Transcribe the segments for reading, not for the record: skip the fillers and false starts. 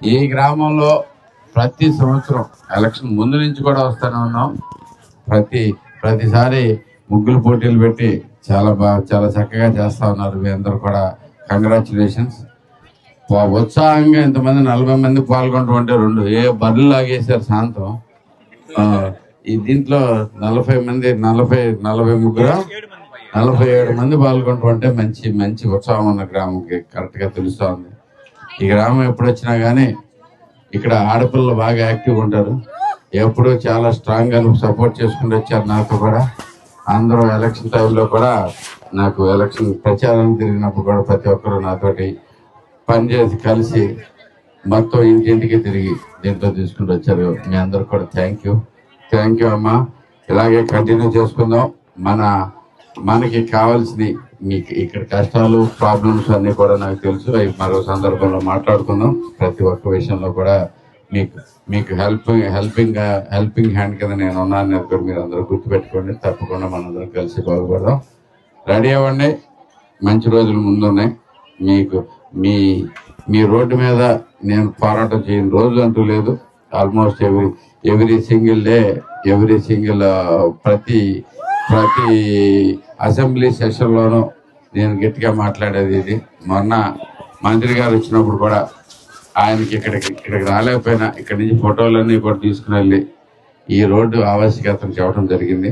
ఈ గ్రామంలో ప్రతి సంవత్సరం ఎలక్షన్ ముందు నుంచి కూడా వస్తూనే ఉన్నాం. ప్రతిసారి ముగ్గులు పోటీలు పెట్టి చాలా చక్కగా చేస్తా ఉన్నారు. మీ అందరూ కూడా కంగ్రాచులేషన్స్. ఉత్సాహంగా ఇంతమంది 40 మంది పాల్గొంటుంటే ఏ బర్రెలు లాగేశారు సాయంత్రం. ఈ దీంట్లో 40 మంది 47 మంది పాల్గొంటుంటే మంచి ఉత్సాహం ఉన్న గ్రామంకి కరెక్ట్గా తెలుస్తూ ఉంది. ఈ గ్రామం ఎప్పుడు వచ్చినా కానీ ఇక్కడ ఆడపిల్లలు బాగా యాక్టివ్గా ఉంటారు. ఎప్పుడు చాలా స్ట్రాంగ్గా సపోర్ట్ చేసుకుంటూ వచ్చారు. నాతో కూడా అందరూ ఎలక్షన్ టైంలో కూడా నాకు ఎలక్షన్ ప్రచారం తిరిగినప్పుడు కూడా ప్రతి ఒక్కరు నాతోటి పనిచేసి కలిసి మొత్తం ఇంటింటికి తిరిగి దీంట్లో తీసుకుంటూ వచ్చారు. మీ అందరు కూడా థ్యాంక్ యూ అమ్మా. ఇలాగే కంటిన్యూ చేసుకుందాం. మనకి కావాల్సినవి మీకు ఇక్కడ కష్టాలు ప్రాబ్లమ్స్ అన్నీ కూడా నాకు తెలుసు. అవి మరో సందర్భంలో మాట్లాడుకుందాం. ప్రతి ఒక్క విషయంలో కూడా మీకు హెల్పింగ్ హ్యాండ్ కింద నేను ఉన్నాను కూడా మీరు అందరూ గుర్తుపెట్టుకోండి. తప్పకుండా మనందరం కలిసి బాగుపడదాం. రెడీ అవ్వండి. మంచి రోజులు ముందున్నాయి. మీకు మీ రోడ్డు మీద నేను పోరాటం చేయని రోజు అంటూ లేదు. ఆల్మోస్ట్ ఎవ్రీ సింగిల్ డే ప్రతి అసెంబ్లీ సెషన్లోనూ నేను గట్టిగా మాట్లాడేది ఇది. మొన్న మంత్రి గారు వచ్చినప్పుడు కూడా ఆయనకి ఇక్కడికి రాలేకపోయినా ఇక్కడి నుంచి ఫోటోలన్నీ కూడా తీసుకుని వెళ్ళి ఈ రోడ్డు ఆవశ్యకతను చెప్పడం జరిగింది.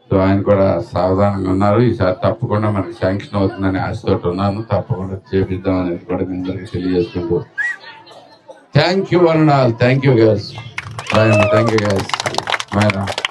సో ఆయన కూడా సావధానంగా ఉన్నారు. ఈసారి తప్పకుండా మనకి శాంక్షన్ అవుతుందని ఆశతోటి ఉన్నాను. తప్పకుండా చేపిద్దాం అనేది కూడా మీ అందరికీ తెలియజేసుకుంటూ thank you one and all. Thank you guys.